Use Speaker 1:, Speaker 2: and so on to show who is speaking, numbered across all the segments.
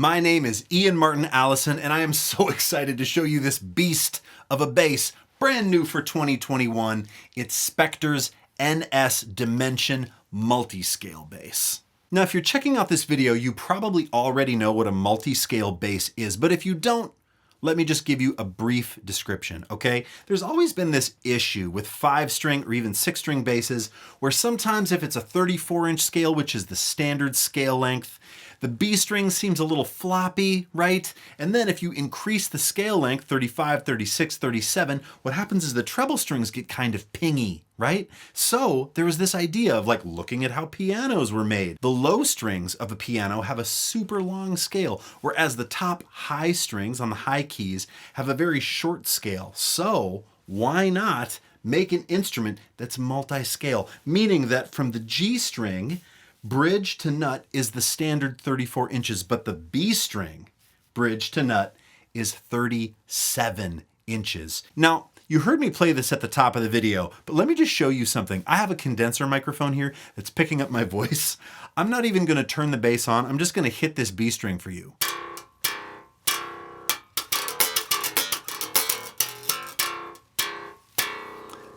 Speaker 1: My name is Ian Allison, and I am so excited to show you this beast of a bass, brand new for 2021. It's Spectre's NS Dimension Multiscale Bass. Now, if you're checking out this video, you probably already know what a multiscale bass is, but if you don't, let me just give you a brief description, okay? There's always been this issue with 5-string or even 6-string basses where sometimes if it's a 34-inch scale, which is the standard scale length, the B string seems a little floppy, right? And then if you increase the scale length, 35, 36, 37, what happens is the treble strings get kind of pingy, right? So there was this idea of like looking at how pianos were made. The low strings of a piano have a super long scale, whereas the top high strings on the high keys have a very short scale. So why not make an instrument that's multi-scale, meaning that from the G string, bridge to nut is the standard 34 inches, but the B string, bridge to nut, is 37 inches. Now, you heard me play this at the top of the video, but let me just show you something. I have a condenser microphone here that's picking up my voice. I'm not even gonna turn the bass on. I'm just gonna hit this B string for you.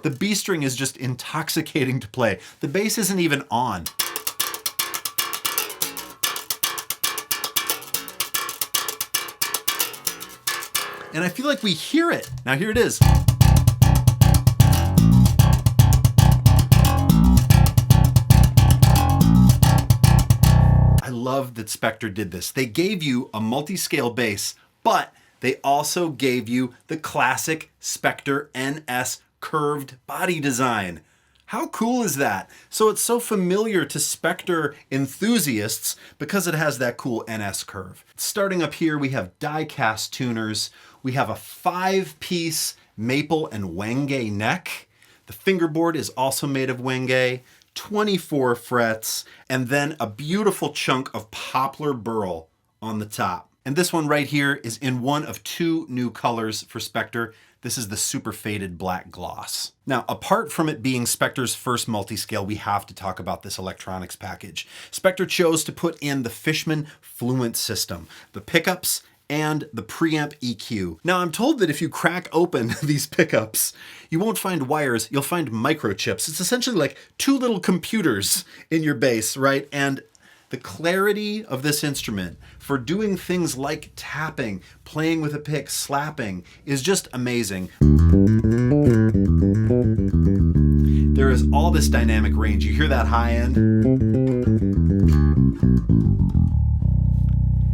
Speaker 1: The B string is just intoxicating to play. The bass isn't even on. And I feel like we hear it. Now here it is. I love that Spectre did this. They gave you a multi-scale bass, but they also gave you the classic Spectre NS curved body design. How cool is that? So it's so familiar to Spectre enthusiasts because it has that cool NS curve. Starting up here, we have die-cast tuners. We have a 5-piece Maple and Wenge neck. The fingerboard is also made of Wenge, 24 frets, and then a beautiful chunk of Poplar Burl on the top. And this one right here is in one of 2 new colors for Spectre. This is the super faded black gloss. Now, apart from it being Spectre's first multi-scale, we have to talk about this electronics package. Spectre chose to put in the Fishman Fluence system, the pickups, and the preamp EQ. Now, I'm told that if you crack open these pickups, you won't find wires, you'll find microchips. It's essentially like 2 little computers in your bass, right? And the clarity of this instrument for doing things like tapping, playing with a pick, slapping, is just amazing. There is all this dynamic range. You hear that high end?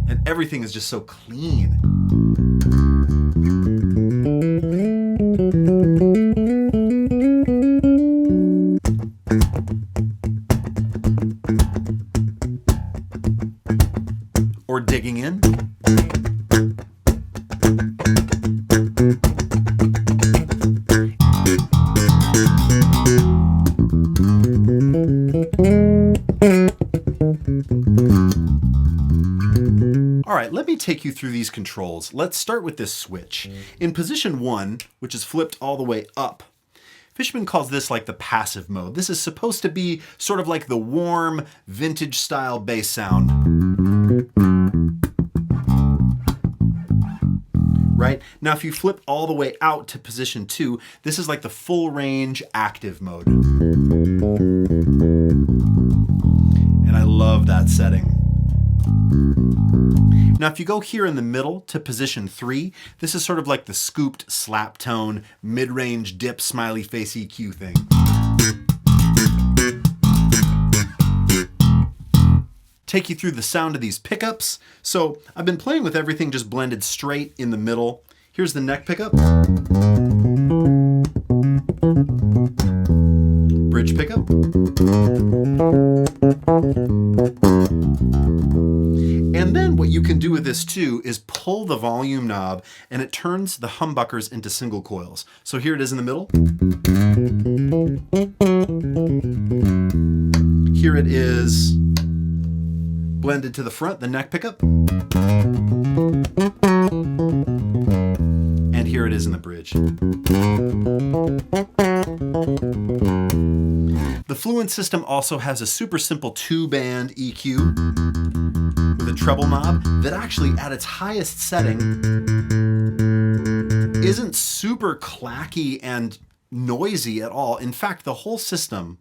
Speaker 1: And everything is just so clean. Or digging in. All right, let me take you through these controls. Let's start with this switch. In position 1, which is flipped all the way up, Fishman calls this like the passive mode. This is supposed to be sort of like the warm, vintage style bass sound. Right? Now, if you flip all the way out to position 2, this is like the full range active mode. And I love that setting. Now, if you go here in the middle to position 3, this is sort of like the scooped slap tone, mid-range dip smiley face EQ thing. Take you through the sound of these pickups. So I've been playing with everything just blended straight in the middle. Here's the neck pickup. Bridge pickup. And then what you can do with this too is pull the volume knob and it turns the humbuckers into single coils. So here it is in the middle. Here it is blended to the front, the neck pickup. And here it is in the bridge. The Fluence system also has a super simple 2-band EQ with a the treble knob that actually at its highest setting isn't super clacky and noisy at all. In fact, the whole system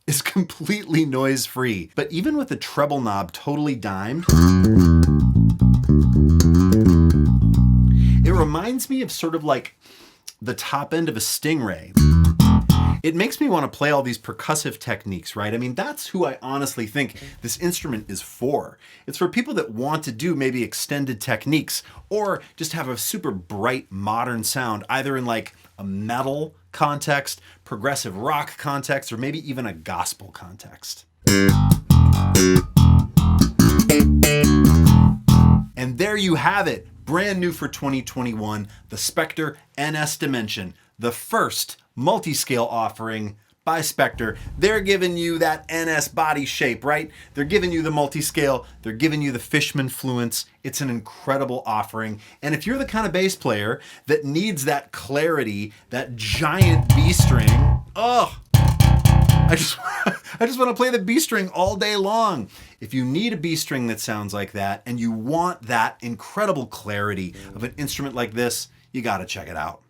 Speaker 1: is completely noise-free. But even with the treble knob totally dimed, it reminds me of sort of like the top end of a stingray. It makes me want to play all these percussive techniques, right? I mean, that's who I honestly think this instrument is for. It's for people that want to do maybe extended techniques or just have a super bright modern sound, either in like a metal context, progressive rock context, or maybe even a gospel context. And there you have it. Brand new for 2021, the Spectre NS Dimension, the first multi-scale offering by Spectre. They're giving you that NS body shape, right? They're giving you the multi-scale, they're giving you the Fishman Fluence. It's an incredible offering. And if you're the kind of bass player that needs that clarity, that giant B string, I just want to play the B string all day long. If you need a B string that sounds like that and you want that incredible clarity of an instrument like this, you got to check it out.